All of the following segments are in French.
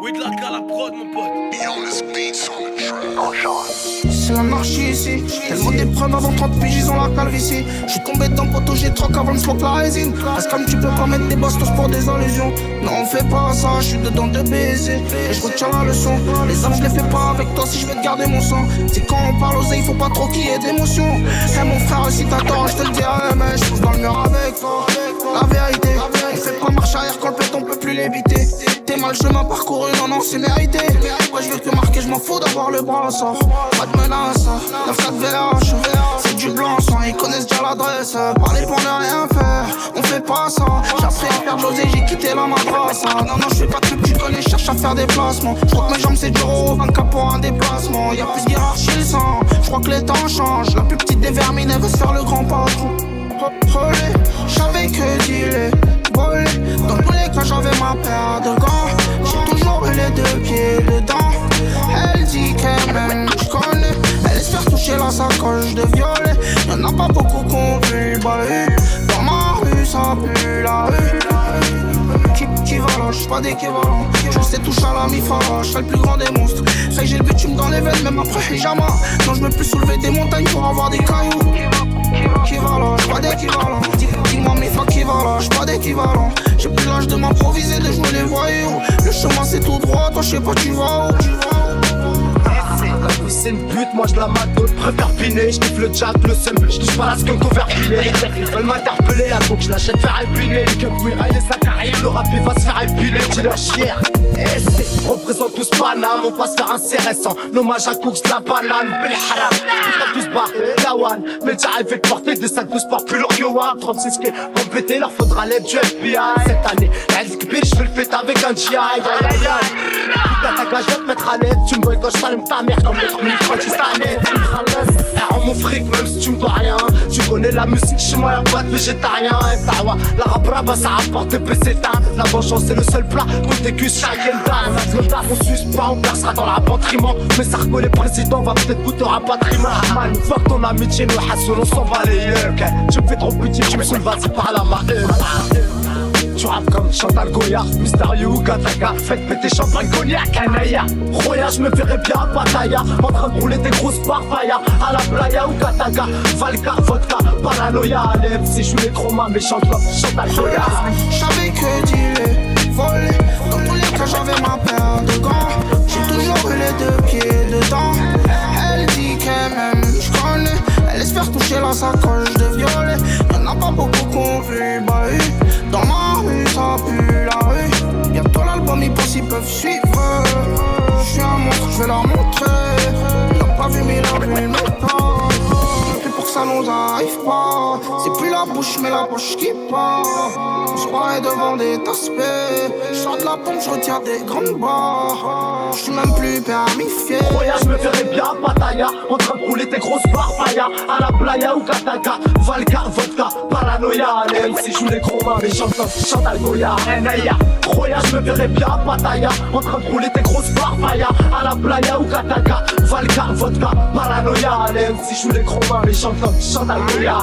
Oui, de la cale à prod, mon pote. C'est l'anarchie ici. Tellement d'épreuves avant 30 piges, ils ont la calvitie. J'suis tombé dans le poteau, j'ai troc avant de smoke la résine. Est-ce comme tu peux pas mettre des bastos pour des illusions? Non, on fait pas ça, j'suis dedans de baiser. Et j'retiens la leçon. Les hommes, j'les fais pas avec toi si j'vais te garder mon sang. C'est quand on parle aux il faut pas trop qu'il y ait d'émotion. Eh mon frère, si t'attends, j'te le dirai, mais j'pousse dans le mur avec toi. La vérité, on fait pas marche arrière quand le péton peut plus l'éviter. T'es mal chemin parcouru, non, c'est mérité. Moi je veux que marquer, je m'en fous d'avoir le bras sort. Pas de menace, 9-4 VH. C'est du blanc sang, ils connaissent déjà l'adresse. Parler pour ne rien faire, on fait pas ça. J'ai appris à faire de l'osé, j'ai quitté la madrasse. Non, je fais pas de pub, tu connais, cherche à faire des placements. Je crois que mes jambes c'est du euro, 24 pour un déplacement. Y'a plus de hiérarchie, le sang, je crois que les temps changent. La plus petite des vermines, elle veut se faire le grand patron. J'avais que dealer, voler. Dans tous les cas, j'avais ma paire de gants. J'ai toujours eu les deux pieds dedans. Elle dit qu'elle m'aime, j'connais. Elle espère toucher la sacoche de violet. Y'en a pas beaucoup qu'on vu le bahut. Dans ma rue, ça pue la rue. Équivalent, j'suis pas d'équivalent. Je sais toucher à la mi-fara, j'serai le plus grand des monstres. Fait que j'ai le bitume dans les veines, même après pyjama. Non, j'me peux soulever des montagnes pour avoir des cailloux. Équivalent, j'suis pas d'équivalent. Dis-moi mes fuck qui va là, j'suis pas d'équivalent. J'ai plus l'âge de m'improviser, de jouer les voyous. Le chemin c'est tout droit, toi j'sais pas tu vas où. La vie c'est une pute, moi je la mato, préfère piner, je kiffe le jack, le seum, je touche pas la skunk au verpilé. Ils veulent m'interpeller, la donc je l'achète faire épiler. Les cups oui, railler sa carrière, le rap il va se faire épiler. J'ai leur chier, SC, représente tous Paname, on va se faire un CRS1. L'hommage à Cooks, la banane, bel haram. Ils tous bar, Lawan, mais j'arrive avec porter des sacs de sport plus lourds que Wam. 36 k, pour péter, leur faudra l'aide du FBI. Cette année, la LKB, je fais le fête avec un GI. Putain, ta gueule, je vais te mettre à l'aide, tu me vois quand je t'allume ta mère. Comme les premiers fois tu t'annais, rends mon fric même si tu me dois rien. Tu connais la musique, chez moi y'a pas de végétarien. La rap raba ça rapporte des pécétins. La vengeance c'est le seul plat contre tes cuisses chaque dame. Le taf on suce pas, on percera dans l'abattriment. Mais ça reconnaît les présidents, va peut-être goûter au rapatriement. Man, fuck ton amitié, nous hassoul, on s'en va les yeux. Tu me fais trop pitié, tu me saoules, vas-y par la marque. Tu rappes comme Chantal Goya, Mystérieux ou Gataka. Faites péter champagne, cognac, Anaya. Roya, je me verrais bien à Pattaya. En train de rouler des grosses barfaya. À la playa ou Kataka. Valka, vodka, paranoïa. À l'MC, je les traumas, méchant comme Chantal Goya. J'avais que dealer, voler. Dans tous les cas, j'avais ma paire de gants. J'ai toujours eu les deux pieds dedans. Elle dit qu'elle m'aime, j'connais. Elle espère toucher la sacoche de violet. Y'en a pas beaucoup qu'on vu le bahut. Dans ma rue, ça pue la rue. Bientôt l'album, ils pensent ils peuvent suivre. J'suis un monstre, j'vais leur montrer. Ils l'ont pas vu, mais ils l'ont vu, ils m'aiment pas. Et pour que ça nous arrive pas. C'est plus la bouche, mais la poche qui part. On se croirait devant des taspés. J'sors de la pompe, j'retire des grandes barres. J'suis même plus permifié. Roya, je me verrais bien à Pattaya. En train de rouler des grosses barfaya. À la playa ou Kataka. Valka, vodka, paranoïa. Allez, si joue les gros mains, les chanteurs, Chantal Goya, Naya. Roya, je me verrais bien à Pattaya. En train de rouler des grosses barfaya. À la playa ou Kataka. Valka, vodka, paranoïa. Allez, si joue les gros mains, les chanteurs, Chantal Goya.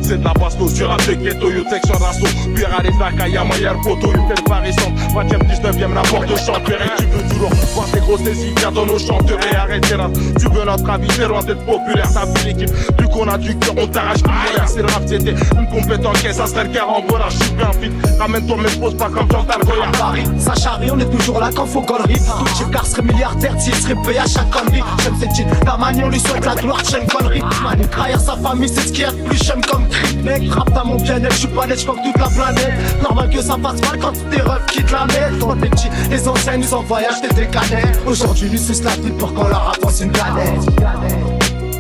C'est de la bastos, tu rappes de ghetto, you texte sur rasto. Pierre à l'état, Kaya, Maillard, Poto, you fais le parisson. 20ème, 19ème, la porte de chanteur. Et tu veux toujours voir tes grosses désirs, viens dans nos chanteurs et arrête tes races. Tu veux notre avis, c'est loin d'être populaire. T'as vu l'équipe, vu qu'on a du cœur, on t'arrache criminel. C'est le rap, c'était une compétence, ça serait le carambolage. Je suis bien fit, ramène-toi, mais pose pas comme Chantal Goya. Paris, ça charrie, on est toujours là quand faut connerie. Tout Chekar serait milliardaire, s'il serait payé à chaque connerie. J'aime cette chine, ta manie, on lui souhaite la gloire, j'aime connerie. Manu, trahir sa famille, c'est ce qui est le plus j'aime comme cri. Mec, rappe à mon bien-être, j'suis pas net, j'fuck toute la planète. Normal que ça fasse mal quand tes refs quittent la net. Quand t'es petit, les enseignes nous envoient acheter des canettes. Aujourd'hui, lui suce la tête pour qu'on leur avance une galette.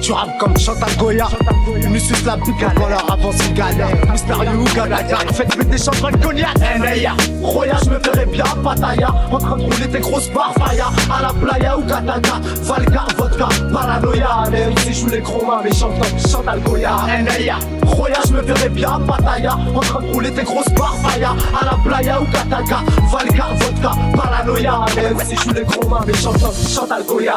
Tu rappes comme Chantal Goya, lui suce la boucle pour qu'on leur avance une galette. Mystérieux ou Gataka, faites péter champagne cognac, Naya. Roya, je me verrais bien à Pattaya. En train de rouler des grosses barfaya. À la playa ou Kataka. Valka, vodka, paranoïa. Allez, ici joue les gros mains, méchant comme Chantal Goya, Naya. Roya, je me verrais bien à Pattaya. En train de rouler des grosses barfaya. À la playa ou Kataka. Valka, vodka, paranoïa. Allez, ici joue les gros mains, méchant comme Chantal Goya.